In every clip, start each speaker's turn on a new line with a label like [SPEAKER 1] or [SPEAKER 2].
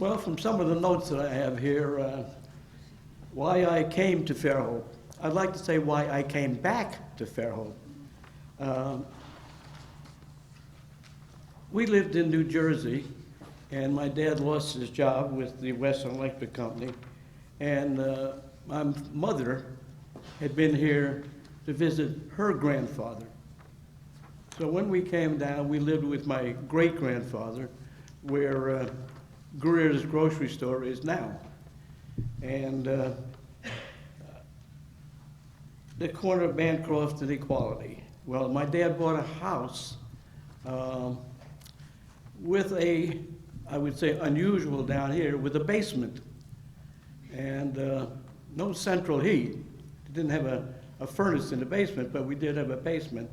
[SPEAKER 1] Well, from some of the notes that I have here, why I came to Fairhope. I'd like to say why I came back to Fairhope. We lived in New Jersey, and my dad lost his job with the Western Electric Company, and my mother had been here to visit her grandfather. So when we came down, we lived with my great-grandfather, where Greer's grocery store is now. And the corner of Bancroft and Equality. Well, my dad bought a house with a, I would say unusual down here, with a basement. And no central heat. It didn't have a furnace in the basement, but we did have a basement.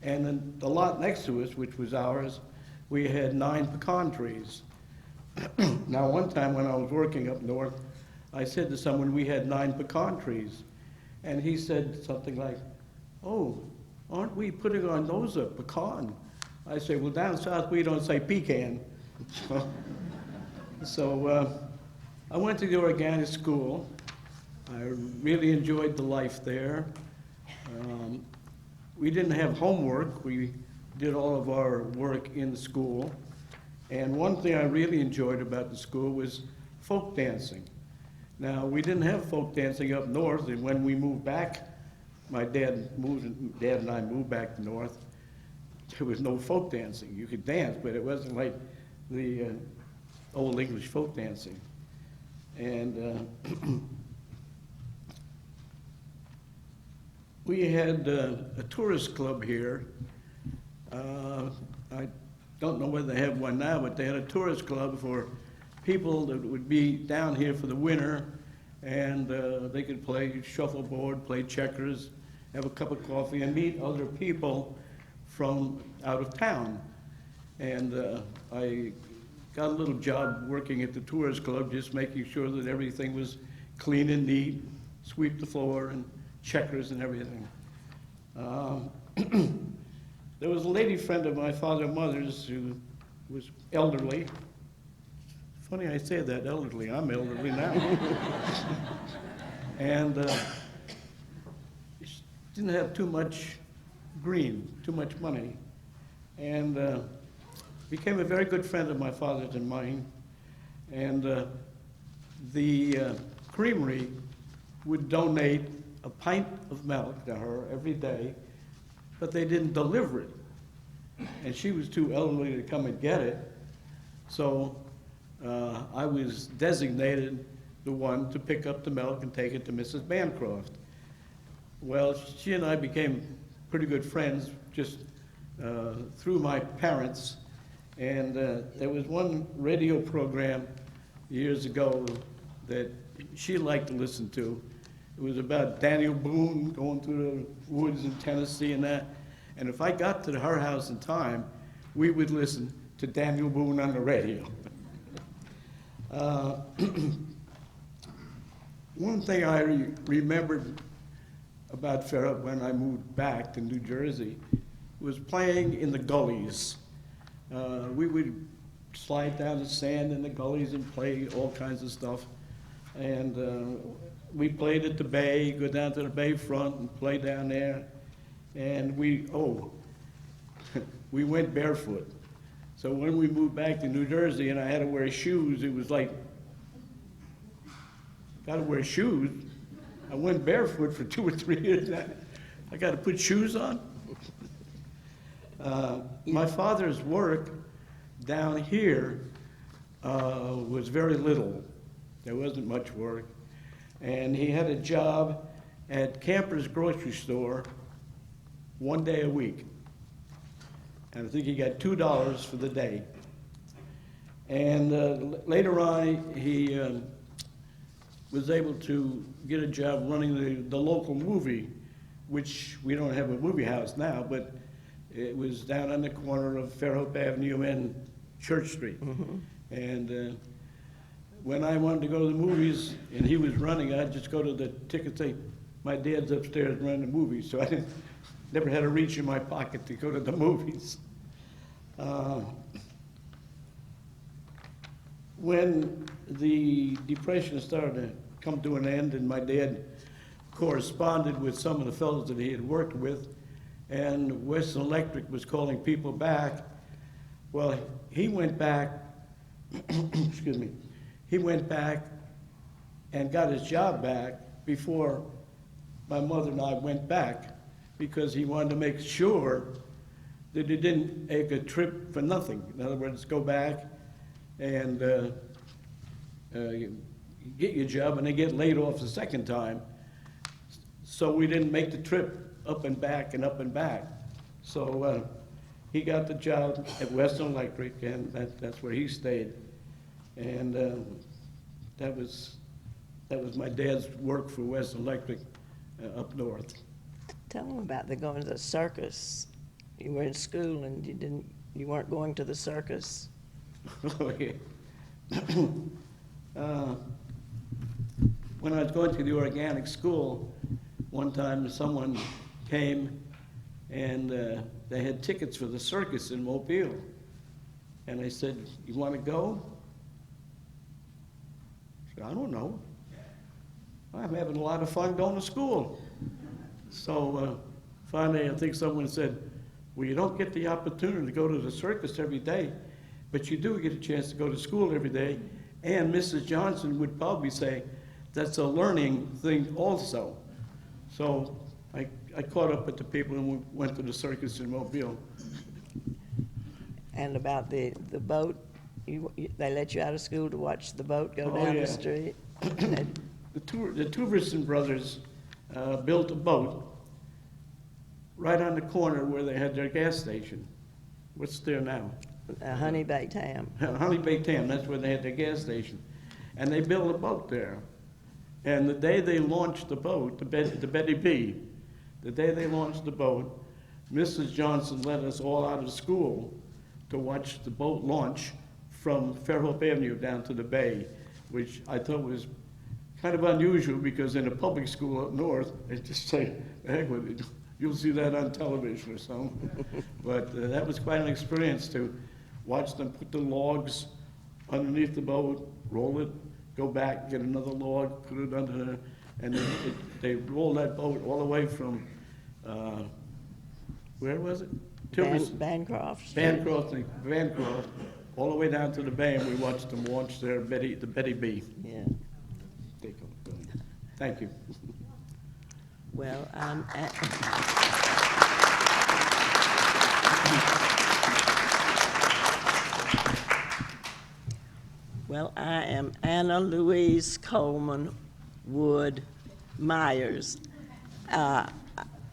[SPEAKER 1] And then the lot next to us, which was ours, we had 9 pecan trees. Now, one time when I was working up north, I said to someone, we had 9 pecan trees. And he said something like, oh, aren't we putting our nose up pecan? I say, well, down south we don't say pecan. So I went to the organic school. I really enjoyed the life there. We didn't have homework. We did all of our work in the school. And one thing I really enjoyed about the school was folk dancing. Now, we didn't have folk dancing up north, and when we moved back, my dad and I moved back north, there was no folk dancing. You could dance, but it wasn't like the old English folk dancing. And we had a tourist club here. I don't know whether they have one now, but they had a tourist club for people that would be down here for the winter, and they could play shuffleboard, play checkers, have a cup of coffee, and meet other people from out of town. And I got a little job working at the tourist club, just making sure that everything was clean and neat, sweep the floor and checkers and everything. There was a lady friend of my father and mother's who was elderly. Funny I say that, elderly. I'm elderly now. And she didn't have too much green, too much money. And became a very good friend of my father's and mine. And the creamery would donate a pint of milk to her every day, but they didn't deliver it. And she was too elderly to come and get it. So I was designated the one to pick up the milk and take it to Mrs. Bancroft. Well, she and I became pretty good friends just through my parents. And there was one radio program years ago that she liked to listen to. It was about Daniel Boone going through the woods in Tennessee and that. And if I got to her house in time, we would listen to Daniel Boone on the radio. One thing I remembered about Fairhope when I moved back to New Jersey was playing in the gullies. We would slide down the sand in the gullies and play all kinds of stuff. And we played at the bay, go down to the bay front and play down there. And we went barefoot. So when we moved back to New Jersey and I had to wear shoes, it was like, gotta wear shoes. I went barefoot for 2 or 3 years. I gotta put shoes on. My father's work down here was very little. There wasn't much work. And he had a job at Camper's grocery store 1 day a week. And I think he got $2 for the day. And later on, he was able to get a job running the local movie, which we don't have a movie house now, but it was down on the corner of Fairhope Avenue and Church Street. Mm-hmm. And when I wanted to go to the movies and he was running, I'd just go to the ticket and say, my dad's upstairs running the movies, so I never had to reach in my pocket to go to the movies. when the Depression started to come to an end, and my dad corresponded with some of the fellows that he had worked with, and Western Electric was calling people back. Well, he went back, excuse me, he went back and got his job back before my mother and I went back, because he wanted to make sure that he didn't take a trip for nothing. In other words, go back and get your job and then get laid off the second time. So we didn't make the trip up and back and up and back. So he got the job at Western Electric, and that's where he stayed. And that was my dad's work for Western Electric up north.
[SPEAKER 2] Tell them about the going to the circus. You were in school and you weren't going to the circus.
[SPEAKER 1] Oh, yeah. When I was going to the organic school, one time someone came and they had tickets for the circus in Mobile. And I said, "You want to go?" I said, "I don't know. I'm having a lot of fun going to school." So finally, I think someone said, "Well, you don't get the opportunity to go to the circus every day, but you do get a chance to go to school every day." And Mrs. Johnson would probably say, "That's a learning thing also." So I caught up with the people and we went to the circus in Mobile.
[SPEAKER 3] And about the boat, they let you out of school to watch the boat go down the street?
[SPEAKER 1] The Tuverson brothers built a boat right on the corner where they had their gas station. What's there now?
[SPEAKER 3] Honey Baked Ham.
[SPEAKER 1] Honey Baked Ham, that's where they had their gas station. And they built a boat there. And the day they launched the boat, the Betty B, the day they launched the boat, Mrs. Johnson let us all out of school to watch the boat launch from Fairhope Avenue down to the bay, which I thought was kind of unusual, because in a public school up north, they just say, "The heck with it, you'll see that on television or something." But that was quite an experience to watch them put the logs underneath the boat, roll it, go back, get another log, put it under there, and they rolled that boat all the way from, where was it?
[SPEAKER 3] Bancroft.
[SPEAKER 1] Bancroft, all the way down to the bay, and we watched them launch the Betty B.
[SPEAKER 3] Yeah.
[SPEAKER 1] Thank you.
[SPEAKER 3] Well, I am Anna Louise Coleman Wood Myers. I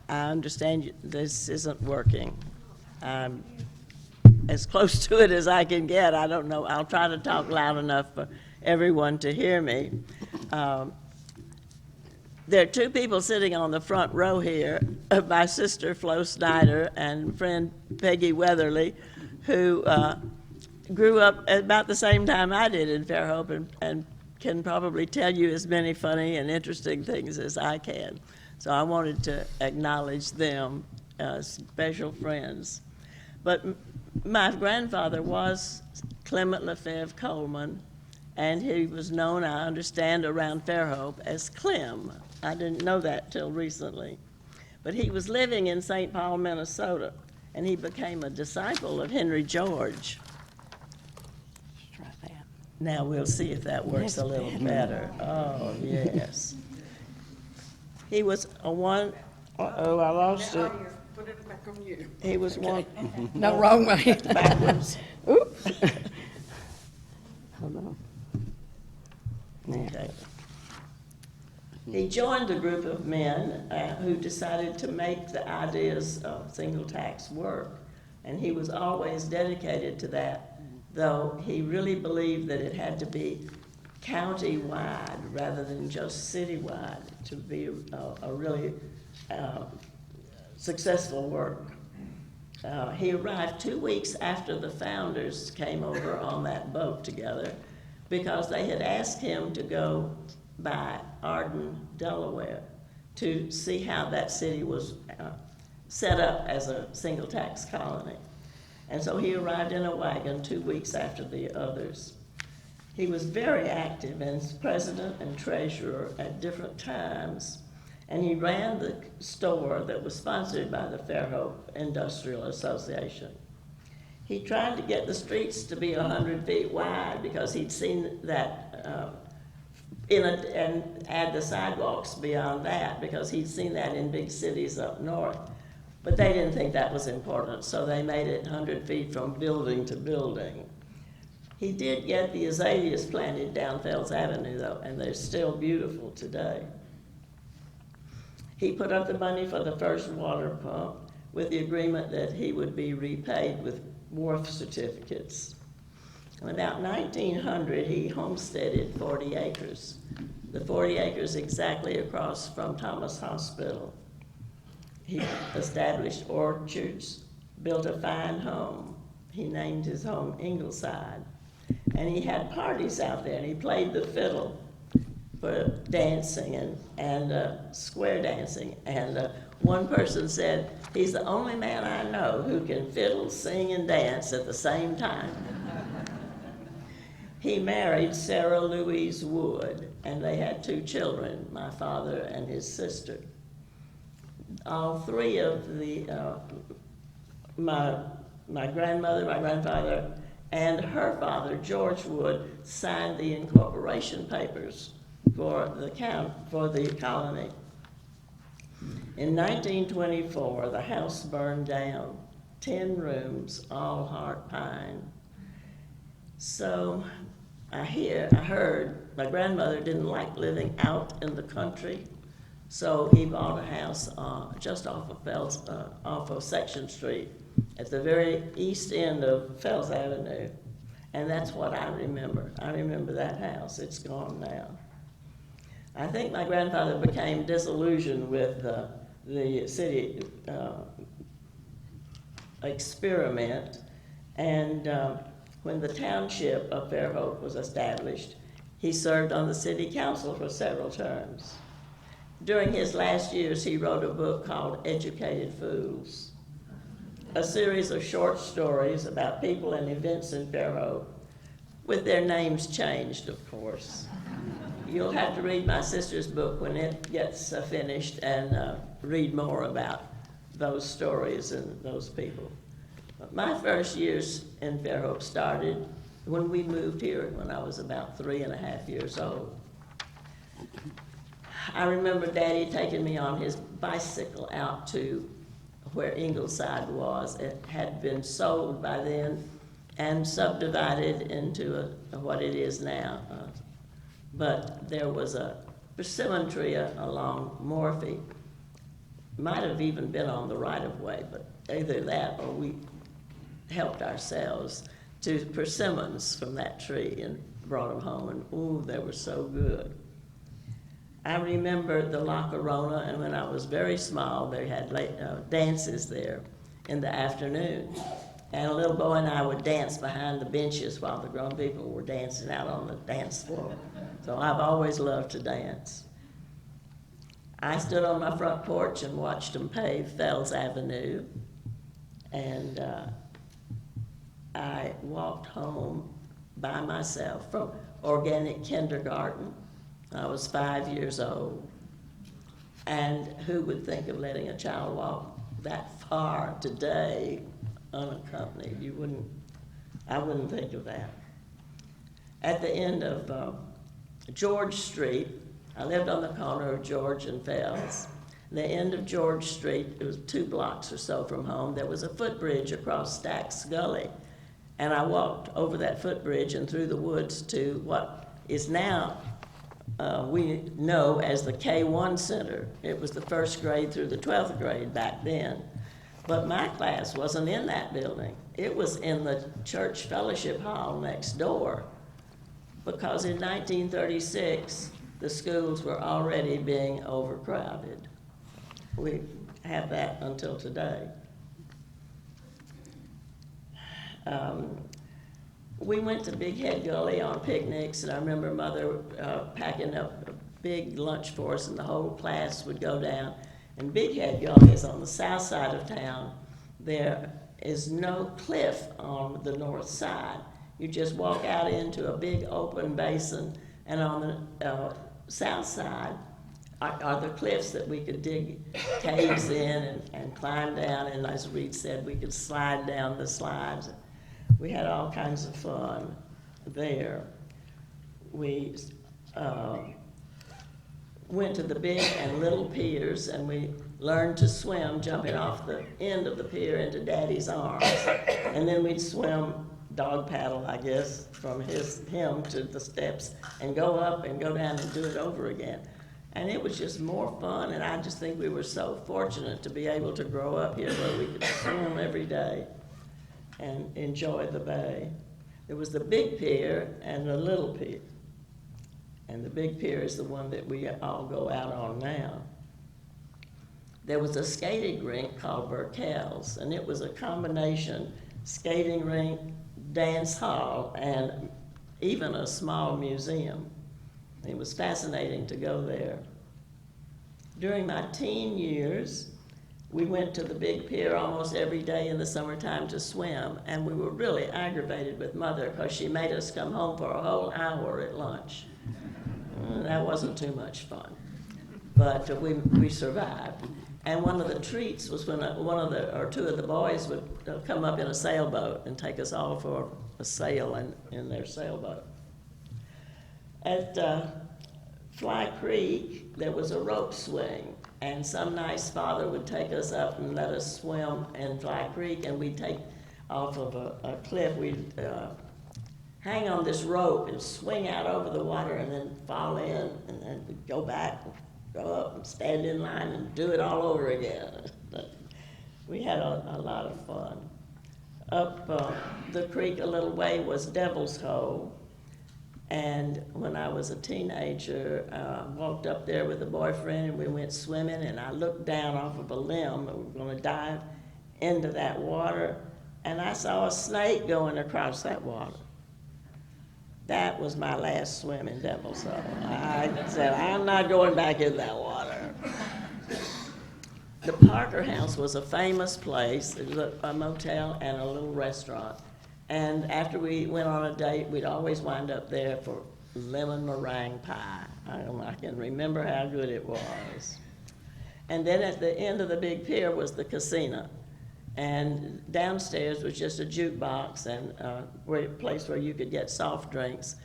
[SPEAKER 3] understand this isn't working. I'm as close to it as I can get. I don't know. I'll try to talk loud enough for everyone to hear me. There are two people sitting on the front row here, my sister Flo Snyder and friend Peggy Weatherly, who grew up at about the same time I did in Fairhope, and can probably tell you as many funny and interesting things as I can. So I wanted to acknowledge them as special friends. But my grandfather was Clement L. Coleman, and he was known, I understand, around Fairhope as Clem. I didn't know that till recently. But he was living in St. Paul, Minnesota, and he became a disciple of Henry George.
[SPEAKER 2] Let's try that.
[SPEAKER 3] Now we'll see if that works a little better. Oh, yes. He was a one, uh-oh, I lost it.
[SPEAKER 2] Put it back on you.
[SPEAKER 3] He was one,
[SPEAKER 2] No, wrong way.
[SPEAKER 3] backwards.
[SPEAKER 2] Oops. Hold on.
[SPEAKER 3] Okay. He joined a group of men who decided to make the ideas of single tax work, and he was always dedicated to that, though he really believed that it had to be county-wide rather than just city-wide to be a really successful work. He arrived 2 weeks after the founders came over on that boat together, because they had asked him to go by Arden, Delaware, to see how that city was set up as a single tax colony. And so he arrived in a wagon 2 weeks after the others. He was very active as president and treasurer at different times, and he ran the store that was sponsored by the Fairhope Industrial Association. He tried to get the streets to be 100 feet wide because he'd seen that, and add the sidewalks beyond that because he'd seen that in big cities up north. But they didn't think that was important, so they made it 100 feet from building to building. He did get the azaleas planted down Fells Avenue, though, and they're still beautiful today. He put up the money for the first water pump with the agreement that he would be repaid with wharf certificates. In about 1900, he homesteaded 40 acres. The 40 acres exactly across from Thomas Hospital. He established orchards, built a fine home. He named his home Ingleside. And he had parties out there, and he played the fiddle for dancing and square dancing. And one person said, he's the only man I know who can fiddle, sing, and dance at the same time. He married Sarah Louise Wood, and they had 2 children, my father and his sister. All 3 of the, my grandmother, my grandfather, and her father, George Wood, signed the incorporation papers for the colony. In 1924, the house burned down, 10 rooms, all heart pine. So I heard my grandmother didn't like living out in the country, so he bought a house just off of Section Street, at the very east end of Fells Avenue, and that's what I remember. I remember that house. It's gone now. I think my grandfather became disillusioned with the city experiment, and when the township of Fairhope was established, he served on the city council for several terms. During his last years, he wrote a book called Educated Fools, a series of short stories about people and events in Fairhope, with their names changed, of course. You'll have to read my sister's book when it gets finished and read more about those stories and those people. But my first years in Fairhope started when we moved here when I was about 3.5 years old. I remember Daddy taking me on his bicycle out to where Ingleside was. It had been sold by then and subdivided into what it is now. But there was a persimmon tree along Morphy. Might have even been on the right-of-way, but either that or we helped ourselves to persimmons from that tree and brought them home, and ooh, they were so good. I remember the La Corona, and when I was very small, they had dances there in the afternoon. And a little boy and I would dance behind the benches while the grown people were dancing out on the dance floor. So I've always loved to dance. I stood on my front porch and watched them pave Fells Avenue, and I walked home by myself from organic kindergarten. I was 5 years old. And who would think of letting a child walk that far today unaccompanied? I wouldn't think of that. At the end of George Street, I lived on the corner of George and Fells. The end of George Street, it was 2 blocks or so from home, there was a footbridge across Stack's Gully. And I walked over that footbridge and through the woods to what is now we know as the K1 Center. It was the 1st grade through the 12th grade back then. But my class wasn't in that building. It was in the church fellowship hall next door, because in 1936, the schools were already being overcrowded. We have that until today. We went to Big Head Gully on picnics, and I remember Mother packing up a big lunch for us, and the whole class would go down. And Big Head Gully is on the south side of town. There is no cliff on the north side. You just walk out into a big open basin, and on the south side are the cliffs that we could dig caves in and climb down, and as Reed said, we could slide down the slides. We had all kinds of fun there. We went to the big and little piers, and we learned to swim jumping off the end of the pier into Daddy's arms. And then we'd swim dog paddle, I guess, from him to the steps and go up and go down and do it over again. And it was just more fun, and I just think we were so fortunate to be able to grow up here where we could swim every day and enjoy the bay. There was the big pier and the little pier. And the big pier is the one that we all go out on now. There was a skating rink called Burkell's, and it was a combination skating rink, dance hall, and even a small museum. It was fascinating to go there. During my teen years, we went to the big pier almost every day in the summertime to swim, and we were really aggravated with Mother because she made us come home for a whole hour at lunch. That wasn't too much fun, but we survived. And one of the treats was when two of the boys would come up in a sailboat and take us all for a sail in their sailboat. At Fly Creek, there was a rope swing, and some nice father would take us up and let us swim in Fly Creek, and we'd take off of a cliff. We'd hang on this rope and swing out over the water and then fall in, and then we'd go back, go up and stand in line and do it all over again. We had a lot of fun. Up the creek a little way was Devil's Hole, and when I was a teenager, I walked up there with a boyfriend and we went swimming, and I looked down off of a limb and we were going to dive into that water, and I saw a snake going across that water. That was my last swim in Devil's Hole. I said, I'm not going back in that water. The Parker House was a famous place. It was a motel and a little restaurant. And after we went on a date, we'd always wind up there for lemon meringue pie. I can remember how good it was. And then at the end of the big pier was the casino. And downstairs was just a jukebox and a place where you could get soft drinks.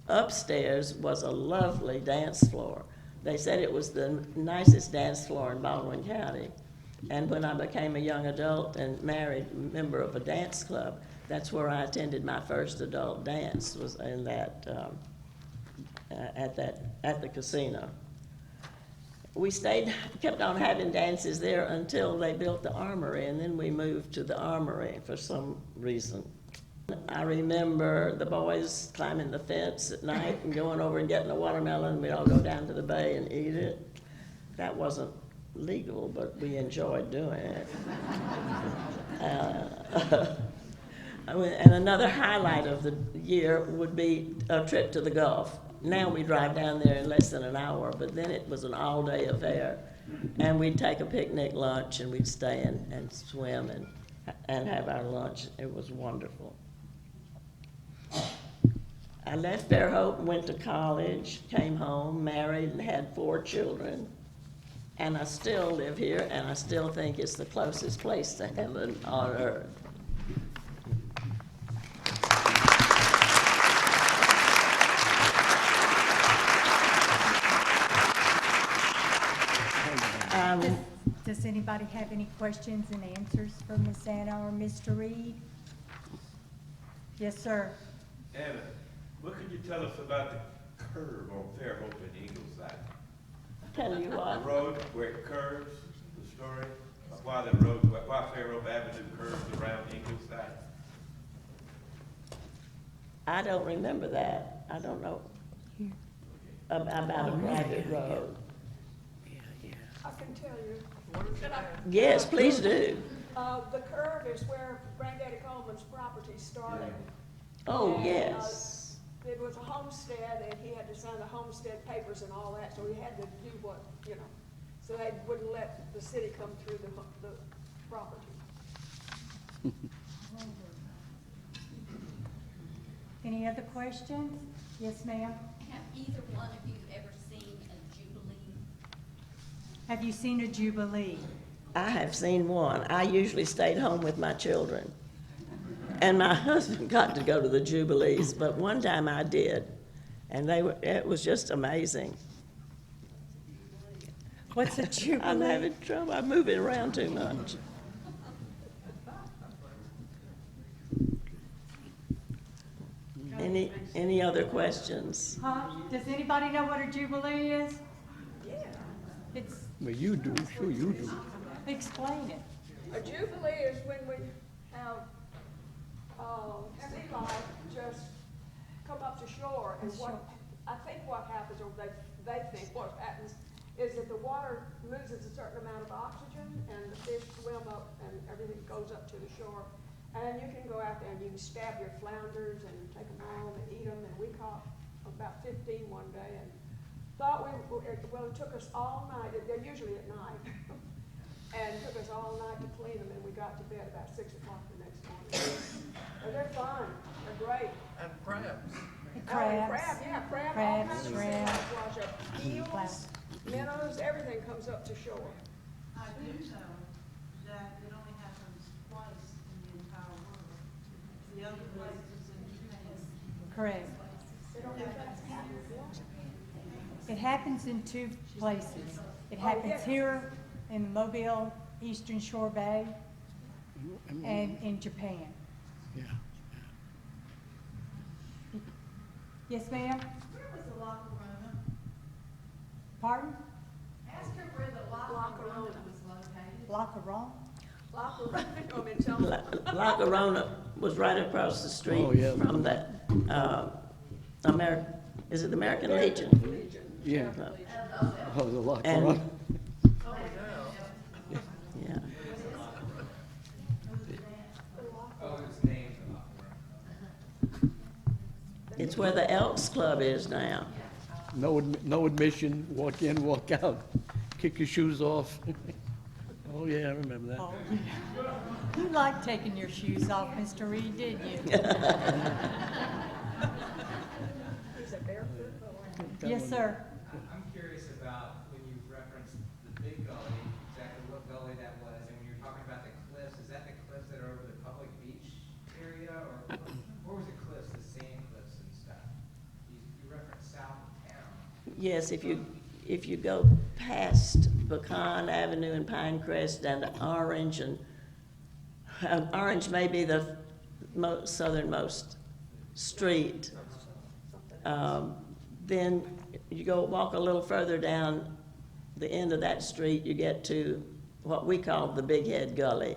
[SPEAKER 3] Upstairs was a lovely dance floor. They said it was the nicest dance floor in Baldwin County. And when I became a young adult and married a member of a dance club, that's where I attended my first adult dance, was in that at the casino. We kept on having dances there until they built the Armory, and then we moved to the Armory for some reason. I remember the boys climbing the fence at night and going over and getting a watermelon. We'd all go down to the bay and eat it. That wasn't legal, but we enjoyed doing it. And another highlight of the year would be a trip to the Gulf. Now we drive down there in less than an hour, but then it was an all-day affair. And we'd take a picnic lunch, and we'd stay and swim and have our lunch. It was wonderful. I left Fairhope, went to college, came home, married, and had 4 children. And I still live here, and I still think it's the closest place to heaven on earth.
[SPEAKER 4] Does anybody have any questions and answers for Miss Anna or Mr. Reed? Yes, sir.
[SPEAKER 5] Anna, what could you tell us about the curve on Fairhope and Ingleside?
[SPEAKER 3] Tell you
[SPEAKER 5] The
[SPEAKER 3] what,
[SPEAKER 5] road where it curves, the story of why why Fairhope Avenue curves around Ingleside?
[SPEAKER 3] I don't remember that. I don't know about a private road.
[SPEAKER 6] I can tell you.
[SPEAKER 3] Yes, please do.
[SPEAKER 6] The curve is where Granddaddy Coleman's property started.
[SPEAKER 3] Oh,
[SPEAKER 6] And,
[SPEAKER 3] yes.
[SPEAKER 6] It was a homestead, and he had to sign the homestead papers and all that, so he had to do what, so they wouldn't let the city come through the property.
[SPEAKER 4] Any other questions? Yes, ma'am.
[SPEAKER 7] Have either one of you ever seen a jubilee?
[SPEAKER 4] Have you seen a jubilee?
[SPEAKER 3] I have seen one. I usually stayed home with my children. And my husband got to go to the Jubilees, but one time I did. And it was just amazing.
[SPEAKER 4] What's a
[SPEAKER 3] I'm
[SPEAKER 4] jubilee?
[SPEAKER 3] having trouble. I'm moving around too much. Any other questions?
[SPEAKER 4] Huh? Does anybody know what a jubilee is? Yeah. It's,
[SPEAKER 1] Well, you do, sure you do.
[SPEAKER 4] explain it.
[SPEAKER 6] A jubilee is when we have, sea life just come up to shore, and I think what happens, or they think what happens, is that the water loses a certain amount of oxygen, and the fish swim up, and everything goes up to the shore. And you can go out there and you can stab your flounders and take them home and eat them, and we caught about 15 one day, and thought well, it took us all night, they're usually at night, and it took us all night to clean them, and we got to bed about 6 o'clock the next morning. But they're fun, they're great.
[SPEAKER 8] And crabs.
[SPEAKER 4] Crabs.
[SPEAKER 6] Crab, all
[SPEAKER 4] Crabs,
[SPEAKER 6] kinds of
[SPEAKER 4] shrimp.
[SPEAKER 6] things wash up. Eels, minnows, everything comes up to shore.
[SPEAKER 9] I do know that it only happens twice in the entire world. The other places in Japan.
[SPEAKER 4] Correct. It happens in two places. It happens here in Mobile, Eastern Shore Bay, and in Japan.
[SPEAKER 1] Yeah.
[SPEAKER 4] Yes, ma'am?
[SPEAKER 9] Where was the La Corona?
[SPEAKER 4] Pardon?
[SPEAKER 9] Ask her where the La Corona was located.
[SPEAKER 4] La Corona?
[SPEAKER 3] La Corona was right across the street
[SPEAKER 1] Oh, yeah.
[SPEAKER 3] from that, is it the American Legion?
[SPEAKER 1] Yeah. Oh, the lock
[SPEAKER 3] And-
[SPEAKER 1] on.
[SPEAKER 3] Yeah. It's where the Elks Club is now.
[SPEAKER 1] No admission, walk in, walk out, kick your shoes off. Oh, yeah, I remember that.
[SPEAKER 4] Oh, you liked taking your shoes off, Mr. Reed, didn't you?
[SPEAKER 6] He's a barefoot boy.
[SPEAKER 4] Yes, sir.
[SPEAKER 10] I'm curious about when you referenced the big gully, exactly what gully that was, and when you're talking about the cliffs, is that the cliffs that are over the public beach area, or where was the cliffs, the sand cliffs and stuff? You referenced south of town.
[SPEAKER 3] Yes, if you go past Pecan Avenue and Pinecrest down to Orange, and Orange may be the southernmost street. Then you go walk a little further down the end of that street, you get to what we call the Big Head Gully.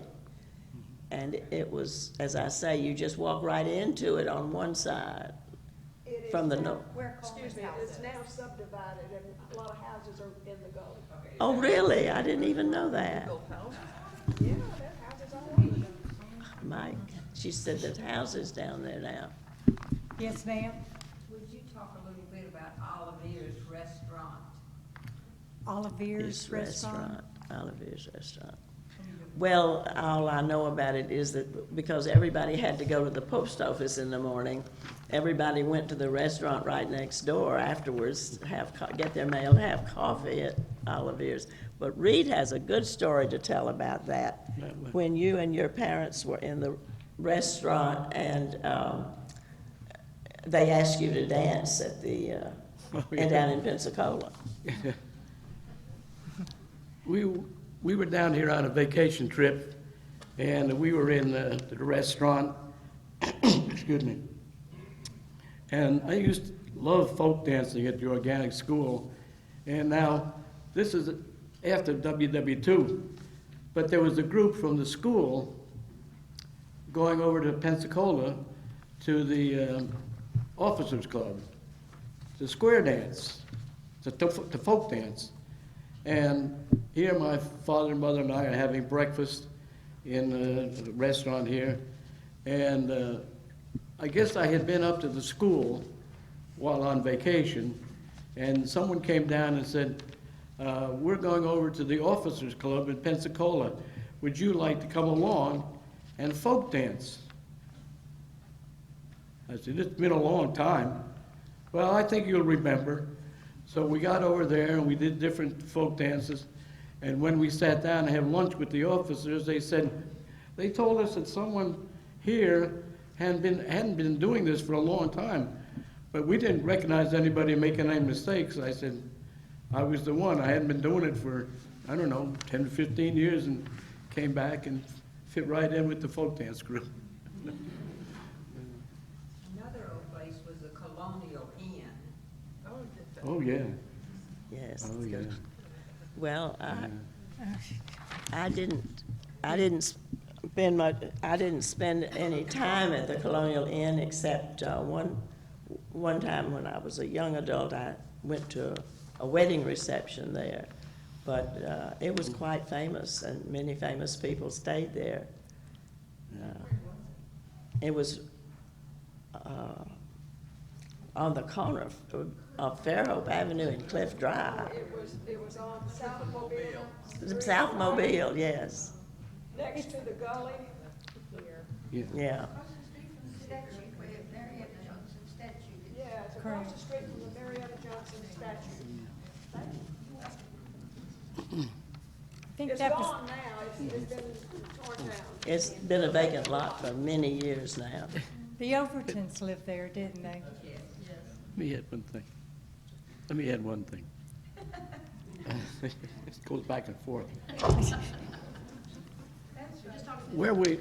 [SPEAKER 3] And it was, as I say, you just walk right into it on one side
[SPEAKER 6] It is
[SPEAKER 3] from the
[SPEAKER 6] now-
[SPEAKER 3] north.
[SPEAKER 6] Excuse me, it's now subdivided, and a lot of houses are in the gully.
[SPEAKER 3] Oh, really? I didn't even know that.
[SPEAKER 6] Yeah, there are houses all over the gully.
[SPEAKER 3] Mike, she said there's houses down there now.
[SPEAKER 4] Yes, ma'am?
[SPEAKER 11] Would you talk a little bit about Oliver's restaurant?
[SPEAKER 4] Oliver's
[SPEAKER 3] His
[SPEAKER 4] Restaurant?
[SPEAKER 3] Oliver's Restaurant. Well, all I know about it is that because everybody had to go to the post office in the morning, everybody went to the restaurant right next door afterwards, get their mail, have coffee at Oliver's. But Reed has a good story to tell about that. When you and your parents were in the restaurant and they asked you to dance at the, and down in Pensacola.
[SPEAKER 1] We were down here on a vacation trip, and we were in the restaurant, excuse me. And I used to love folk dancing at the organic school, and now, this is after WW2, but there was a group from the school going over to Pensacola to the officers club, the square dance, the folk dance. And here my father and mother and I are having breakfast in the restaurant here. And I guess I had been up to the school while on vacation, and someone came down and said, we're going over to the officers club in Pensacola. Would you like to come along and folk dance? I said, it's been a long time. Well, I think you'll remember. So we got over there and we did different folk dances. And when we sat down to have lunch with the officers, they told us that someone here hadn't been doing this for a long time. But we didn't recognize anybody making any mistakes. I said, I was the one. I hadn't been doing it for, I don't know, 10 to 15 years, and came back and fit right in with the folk dance group.
[SPEAKER 11] Another old place was the Colonial Inn.
[SPEAKER 1] Oh, yeah.
[SPEAKER 3] Yes.
[SPEAKER 1] Oh, yeah.
[SPEAKER 3] Well, I didn't spend any time at the Colonial Inn except one time when I was a young adult. I went to a wedding reception there, but it was quite famous, and many famous people stayed there. It was on the corner of Fairhope Avenue and Cliff Drive.
[SPEAKER 6] It was on South Mobile.
[SPEAKER 3] South Mobile, yes.
[SPEAKER 6] Next to the gully.
[SPEAKER 1] Yeah.
[SPEAKER 3] Yeah.
[SPEAKER 6] Yeah, it's across the street from the Marietta Johnson statue.
[SPEAKER 4] I think
[SPEAKER 6] It's
[SPEAKER 4] that was,
[SPEAKER 6] gone now, it's been torn down.
[SPEAKER 3] It's been a vacant lot for many years now.
[SPEAKER 4] the Overtons lived there, didn't they?
[SPEAKER 1] Let me add one thing. It goes back and forth. Where we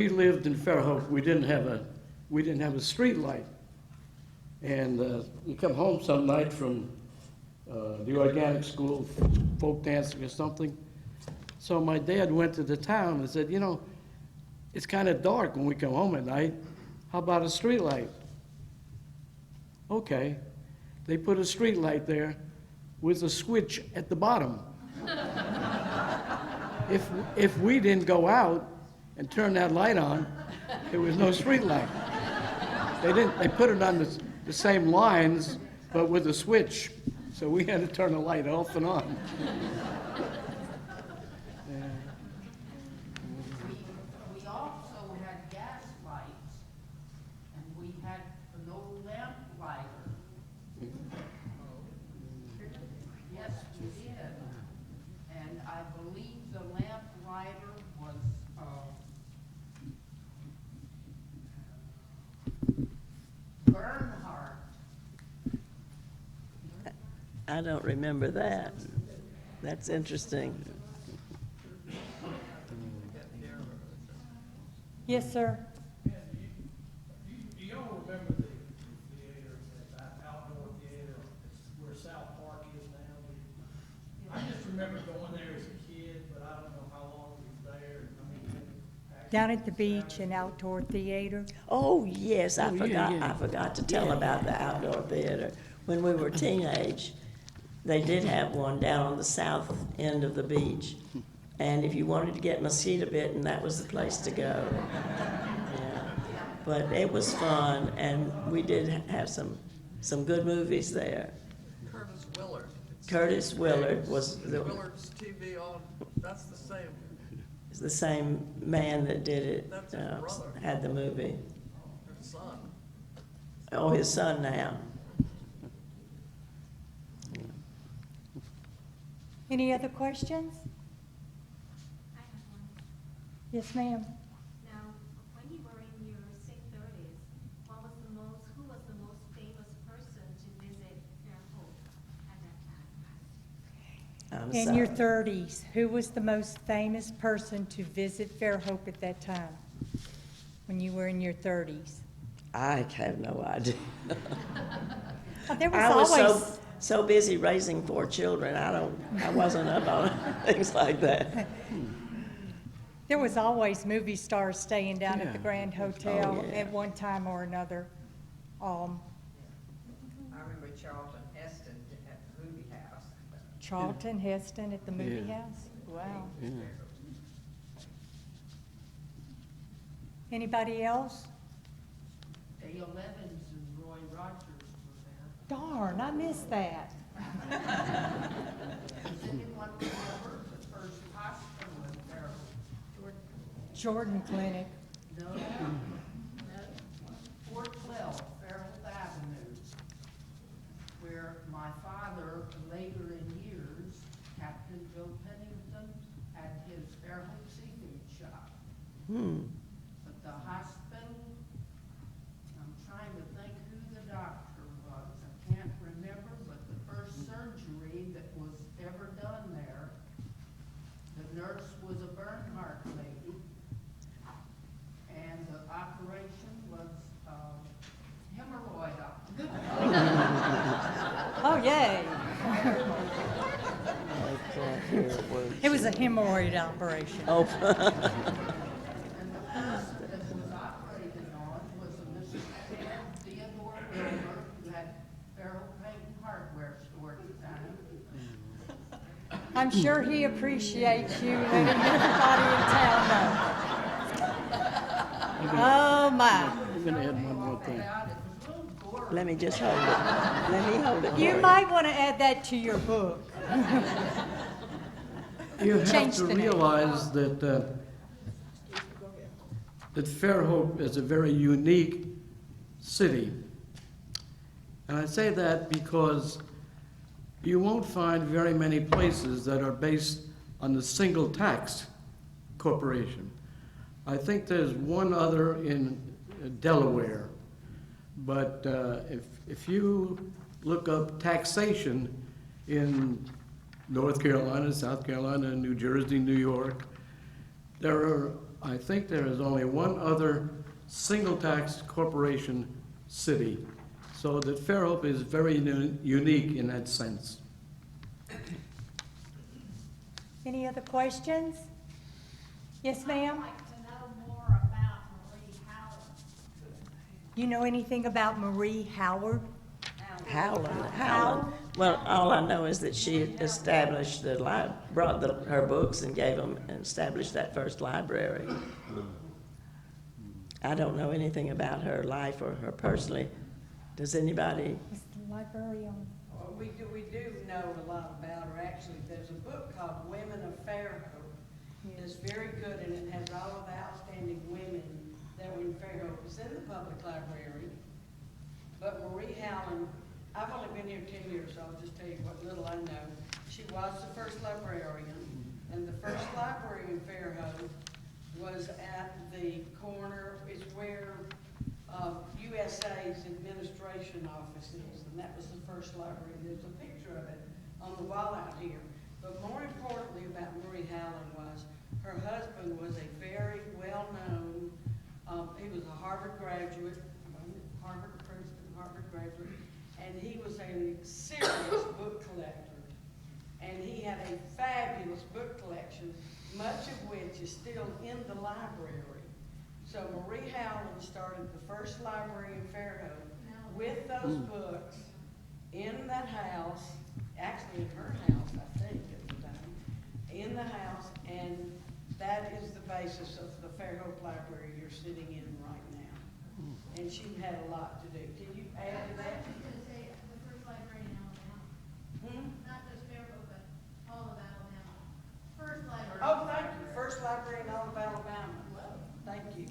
[SPEAKER 1] lived in Fairhope, we didn't have a street light. And you come home some night from the organic school, folk dancing or something. So my dad went to the town and said, you know, it's kind of dark when we come home at night. How about a street light? Okay. They put a street light there with a switch at the bottom. If we didn't go out and turn that light on, there was no street light. They put it on the same lines, but with a switch. So we had to turn the light off and on.
[SPEAKER 11] We also had gas lights, and we had an old lamp lighter. Yes, we did. And I believe the lamp lighter was, Bernhardt.
[SPEAKER 3] I don't remember that. That's interesting.
[SPEAKER 4] Yes, sir.
[SPEAKER 8] Do y'all remember the theater, that outdoor theater where South Park is now? I just remember going there as a kid, but I don't know how long we was there.
[SPEAKER 4] Down at the beach, an outdoor theater.
[SPEAKER 3] Oh, yes, I forgot.
[SPEAKER 1] yeah.
[SPEAKER 3] I forgot to tell about the outdoor theater. When we were teenage, they did have one down on the south end of the beach. And if you wanted to get mosquito bitten, that was the place to go. Yeah. But it was fun, and we did have some good movies there.
[SPEAKER 12] Curtis Willard.
[SPEAKER 3] Curtis Willard was
[SPEAKER 12] Willard's TV on, that's
[SPEAKER 3] the same man that did it,
[SPEAKER 12] That's his brother.
[SPEAKER 3] had the movie.
[SPEAKER 12] his son.
[SPEAKER 3] Oh, his son now.
[SPEAKER 4] Any other questions?
[SPEAKER 7] I have one.
[SPEAKER 4] Yes, ma'am.
[SPEAKER 7] Now, when you were in your 30s, who was the most famous person to visit Fairhope at that time?
[SPEAKER 3] I'm
[SPEAKER 4] In
[SPEAKER 3] sorry.
[SPEAKER 4] your 30s, who was the most famous person to visit Fairhope at that time, when you were in your 30s?
[SPEAKER 3] I have no idea.
[SPEAKER 4] Oh, there
[SPEAKER 3] I
[SPEAKER 4] was
[SPEAKER 3] was
[SPEAKER 4] always,
[SPEAKER 3] so busy raising 4 children, I wasn't up on things like that.
[SPEAKER 4] there was always movie stars staying down at the
[SPEAKER 1] Yeah.
[SPEAKER 4] Grand Hotel
[SPEAKER 3] Oh, yeah.
[SPEAKER 4] at one time or another.
[SPEAKER 11] I remember Charlton Heston at the movie house.
[SPEAKER 4] Charlton Heston at the movie
[SPEAKER 1] Yeah.
[SPEAKER 4] house? Wow.
[SPEAKER 1] Yeah.
[SPEAKER 4] Anybody else?
[SPEAKER 11] Dale Evans and Roy Rogers were there.
[SPEAKER 4] Darn, I missed that.
[SPEAKER 11] Does anyone remember the first hospital in Fairhope?
[SPEAKER 4] Jordan Clinic.
[SPEAKER 11] No. Fort Cliff But the hospital, I'm trying to think who the doctor was. I can't remember, but the first surgery that was ever done there, the nurse was a Bernhardt lady. And the operation was, hemorrhoid operation.
[SPEAKER 4] Oh, yay. It was a
[SPEAKER 2] It
[SPEAKER 4] hemorrhoid operation.
[SPEAKER 3] Oh,
[SPEAKER 11] And the first that was operated on was a Mrs. Theodore Wilbur, who had Fairhope Paint and Hardware store at the time.
[SPEAKER 4] I'm sure he appreciates you letting everybody in town know. Oh, my.
[SPEAKER 1] I'm gonna add one more thing.
[SPEAKER 11] Out, it was a little gory.
[SPEAKER 3] let me just hold it. Let me hold it.
[SPEAKER 4] You
[SPEAKER 3] for
[SPEAKER 4] might want to add that to your book.
[SPEAKER 1] You have
[SPEAKER 4] Change
[SPEAKER 1] to
[SPEAKER 4] the name.
[SPEAKER 1] realize that, that Fairhope is a very unique city. And I say that because you won't find very many places that are based on the single tax corporation. I think there's one other in Delaware, but if you look up taxation in North Carolina, South Carolina, New Jersey, New York, I think there is only one other single tax corporation city. So that Fairhope is very unique in that sense.
[SPEAKER 4] Any other questions? Yes, ma'am?
[SPEAKER 7] I'd like to know more about Marie Howard.
[SPEAKER 4] You know anything about Marie Howard?
[SPEAKER 3] Howland. Well, all I know is that she established brought her books and gave them, and established that first library. I don't know anything about her life or her personally. Does anybody?
[SPEAKER 4] Is the library on?
[SPEAKER 9] Well, we do know a lot about her, actually. There's a book called Women of Fairhope. It's very good, and it has all of the outstanding women that were in Fairhope. It's in the public library. But Marie Howland, I've only been here 10 years, so I'll just tell you what little I know. She was the first librarian, and the first library in Fairhope was at the corner, it's where USA's administration office is, and that was the first library. There's a picture of it on the wall out here. But more importantly about Marie Howland was her husband was a very well-known, he was a Harvard graduate, Harvard graduate, and he was a serious book collector. And he had a fabulous book collection, much of which is still in the library. So Marie Howland started the first library in Fairhope with those books in that house, actually in her house, I think, at the time, in the house, and that is the basis of the Fairhope Library you're sitting in right now. And she had a lot to do. Can you add to that?
[SPEAKER 7] I was gonna say, the first library in Alabama, not just Fairhope, but all of Alabama. First library.
[SPEAKER 9] Oh, thank you. First library in all of Alabama. Thank you.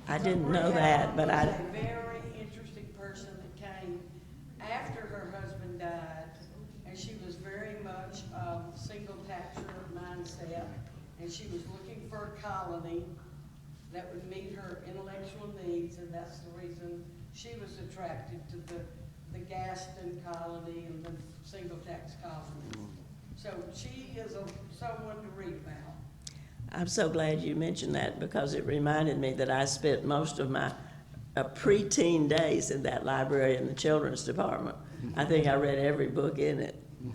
[SPEAKER 3] I didn't know that, but
[SPEAKER 9] Marie Howland was a very interesting person that came after her husband died, and she was very much single taxer mindset, and she was looking for a colony that would meet her intellectual needs, and that's the reason she was attracted to the Gaston colony and the single tax colony. So she is someone to read about.
[SPEAKER 3] I'm so glad you mentioned that, because it reminded me that I spent most of my preteen days in that library in the children's department. I think I read every book in it.
[SPEAKER 7] Now,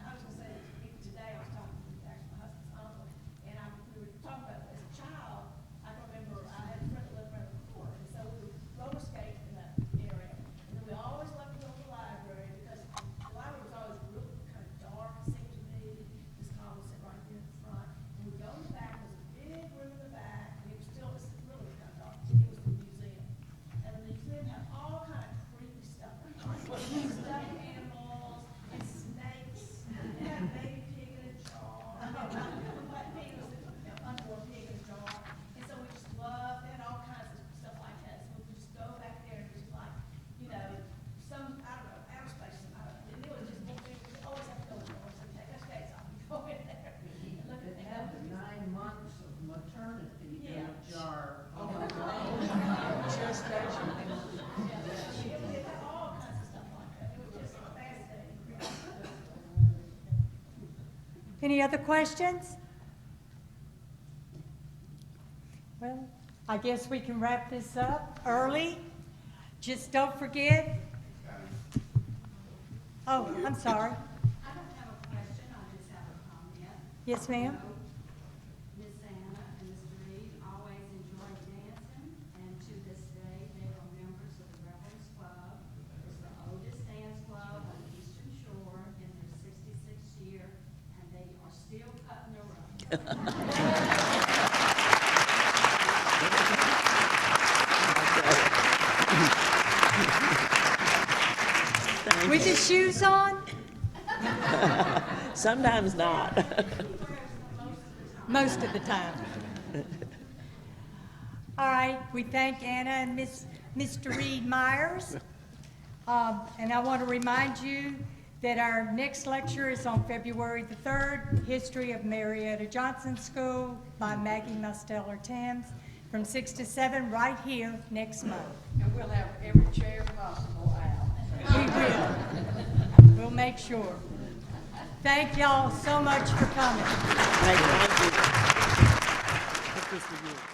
[SPEAKER 7] I was gonna say, today I was talking to actually my husband's uncle, and we were talking about, as a child, I can remember I had a friend that lived around the corner, and so we would roller skate in that area. And then we always loved to go to the library, because the library was always real kind of dark, it seemed to me. This column was sitting right here in the front. And we'd go in the back, there's a big room in the back, and it was still, it's really kind of dark, it was the museum. And the museum had all kind of creepy stuff. Stuffed animals,
[SPEAKER 4] Any other questions? Well, I guess we can wrap this up early. Just don't forget. Oh, I'm sorry.
[SPEAKER 11] I don't have a question, I just have a comment.
[SPEAKER 4] Yes, ma'am?
[SPEAKER 11] Miss Anna and Mr. Reed always enjoyed dancing, and to this day, they are members of the Rebels Club. It's the oldest dance club on the Eastern Shore in their 66th year, and they are still cutting the rope.
[SPEAKER 4] With his shoes on?
[SPEAKER 3] Sometimes not.
[SPEAKER 4] Most of the time. All right, we thank Anna and Mr. Reed Myers. And I want to remind you that our next lecture is on February the 3rd, History of Marietta Johnson School by Maggie Musteller-Thames, from 6 to 7, right here next month.
[SPEAKER 9] And we'll have every chair possible out.
[SPEAKER 4] We will. We'll make sure. Thank y'all so much for coming.
[SPEAKER 3] Thank you.
[SPEAKER 1] Put this with you.